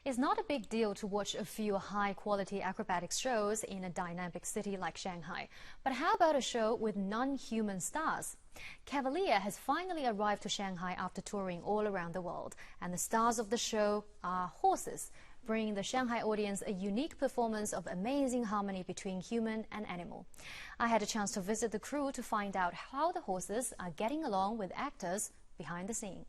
It's not a big deal to watch a few high-quality acrobatics shows in a dynamic city like Shanghai. But how about a show with non-human stars? Cavalia has finally arrived to Shanghai after touring all around the world, and the stars of the show are horses, bringing the Shanghai audience a unique performance of amazing harmony between human and animal. I had a chance to visit the crew to find out how the horses are getting along with actors behind the scenes.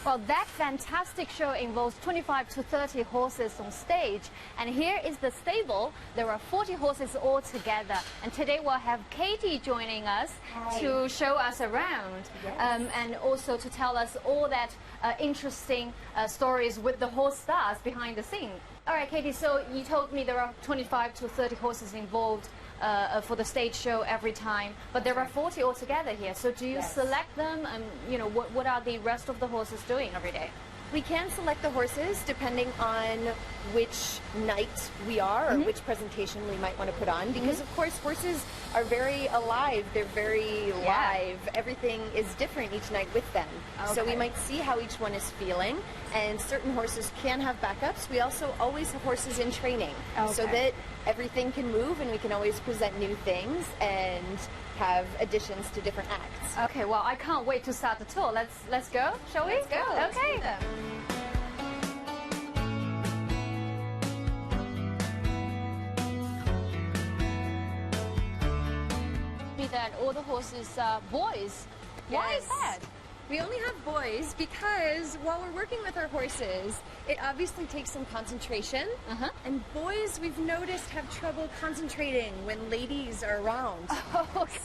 Well, that fantastic show involves 25 to 30 horses on stage. And here is the stable. There are 40 horses all together. And today we'll have Katie joining us to show us around. Yes. And also to tell us all that interesting stories with the horse stars behind the scene. All right, Katie, so you told me there are 25 to 30 horses involved for the stage show every time, but there are 40 altogether here. So do you select them, and what are the rest of the horses doing every day? We can select the horses depending on which night we are or which presentation we might want to put on, because of course horses are very alive, they're very live, everything is different each night with them. So we might see how each one is feeling, and certain horses can have backups. We also always have horses in training so that everything can move and we can always present new things and have additions to different acts. Okay, well, I can't wait to start the tour. Let's go, shall we? Let's go. Okay. That all the horses are boys. Why is that? We only have boys because while we're working with our horses, it obviously takes some concentration. And boys, we've noticed, have trouble concentrating when ladies are around.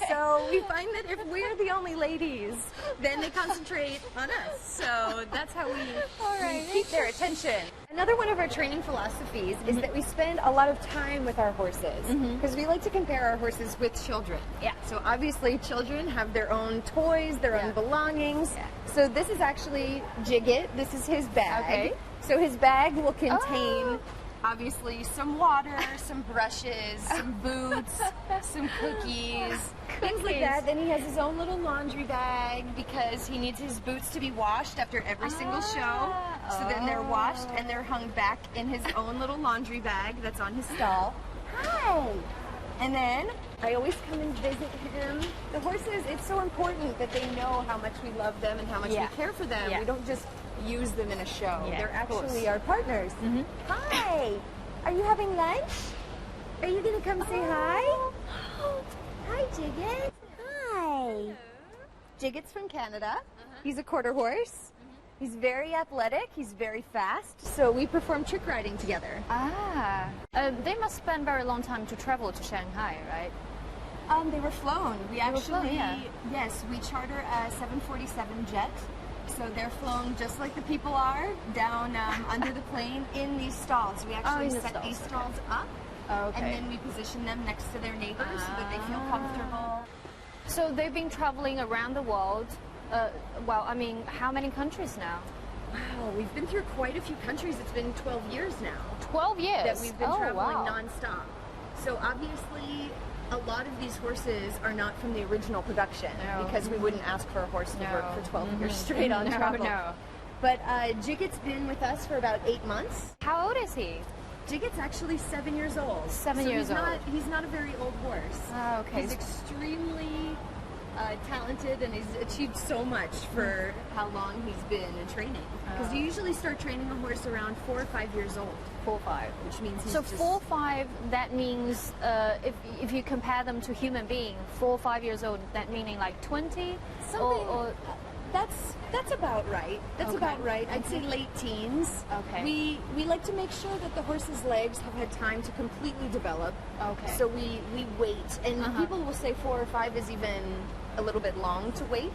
So we find that if we're the only ladies, then they concentrate on us. So that's how we keep their attention. Another one of our training philosophies is that we spend a lot of time with our horses because we like to compare our horses with children. So obviously children have their own toys, their own belongings. So this is actually Jigget. This is his bag. So his bag will contain obviously some water, some brushes, some boots, some cookies, things like that. Then he has his own little laundry bag because he needs his boots to be washed after every single show. So then they're washed and they're hung back in his own little laundry bag that's on his stall. Hi! And then I always come and visit him. The horses, it's so important that they know how much we love them and how much we care for them. We don't just use them in a show. They're actually our partners. Hi! Are you having lunch? Are you gonna come say hi? Hi, Jigget. Hi. Jigget's from Canada. He's a quarter horse. He's very athletic, he's very fast, so we perform trick riding together. They must spend very long time to travel to Shanghai, right? They were flown. We yes, we charter a 747 jet. So they're flown just like the people are, down under the plane in these stalls. We actually set these stalls up, and then we position them next to their neighbors so that they feel comfortable. So they've been traveling around the world. Well, I mean, how many countries now? Wow, we've been through quite a few countries. It's been 12 years now. 12 years? That we've been traveling nonstop. So obviously, a lot of these horses are not from the original production because we wouldn't ask for a horse to work for 12 years straight on travel. But Jigget's been with us for about 8 months. How old is he? Jigget's actually 7 years old. 7 years old. He's not a very old horse. He's extremely talented, and he's achieved so much for how long he's been in training. Because you usually start training a horse around 4 or 5 years old. 4 or 5, which means he's 4 or 5. That means if you compare them to human being, 4 or 5 years old, that meaning like 20. That's about right. That's about right. I'd say late teens. We like to make sure that the horse's legs have had time to completely develop. So we wait, and people will say 4 or 5 is even a little bit long to wait.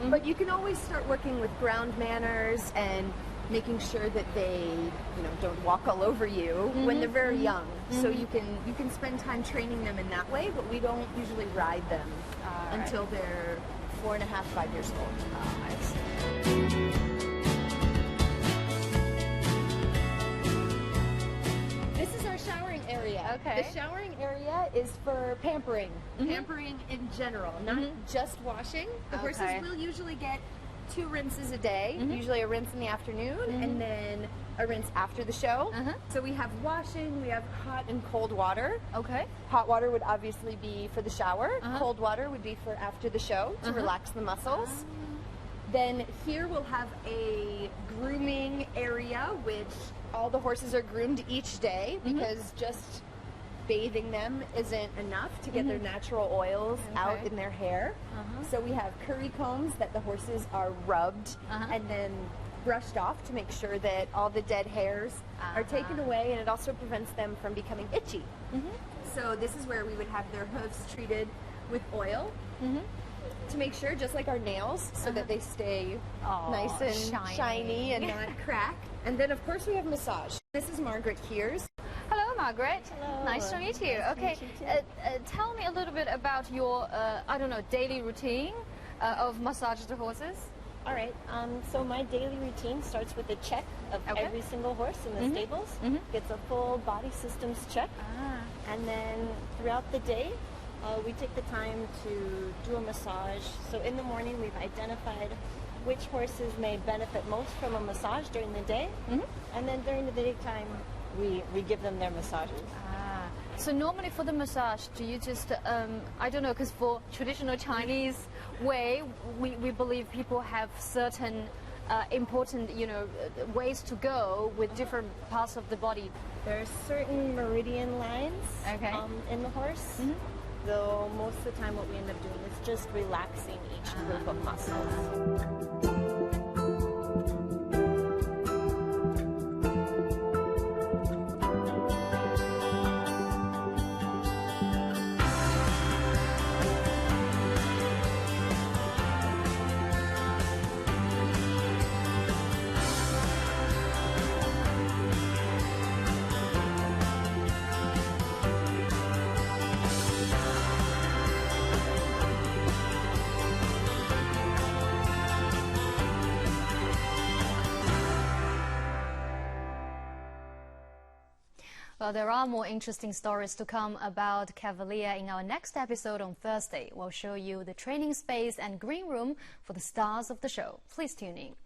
But you can always start working with ground manners and making sure that they don't walk all over you when they're very young. So you can spend time training them in that way, but we don't usually ride them until they're 4.5, 5 years old. I see. Okay. The showering area is for pampering. Pampering in general, not just washing. The horses will usually get 2 rinses a day, usually a rinse in the afternoon and then a rinse after the show. So we have washing, we have hot and cold water. Okay. Hot water would obviously be for the shower. Cold water would be for after the show to relax the muscles. Then here we'll have a grooming area, which all the horses are groomed each day because just bathing them isn't enough to get their natural oils out in their hair. So we have curry combs that the horses are rubbed and then brushed off to make sure that all the dead hairs are taken away, and it also prevents them from becoming itchy. So this is where we would have their hooves treated with oil to make sure, just like our nails, so that they stay nice and shiny and not crack. And then of course we have massage. This is Margaret Hears. Hello, Margaret. Hello. Nice to meet you. Okay, tell me a little bit about your, I don't know, daily routine of massage the horses. All right. So my daily routine starts with a check of every single horse in the stables. Gets a full body systems check. And then throughout the day, we take the time to do a massage. So in the morning, we've identified which horses may benefit most from a massage during the day. And then during the daytime, we give them their massages. So normally for the massage, do you just, I don't know, because for traditional Chinese way, we believe people have certain important, ways to go with different parts of the body. There are certain meridian lines in the horse. Though most of the time what we end up doing is just relaxing each group of muscles. Well, there are more interesting stories to come about Cavalia in our next episode on Thursday. We'll show you the training space and green room for the stars of the show. Please tune in.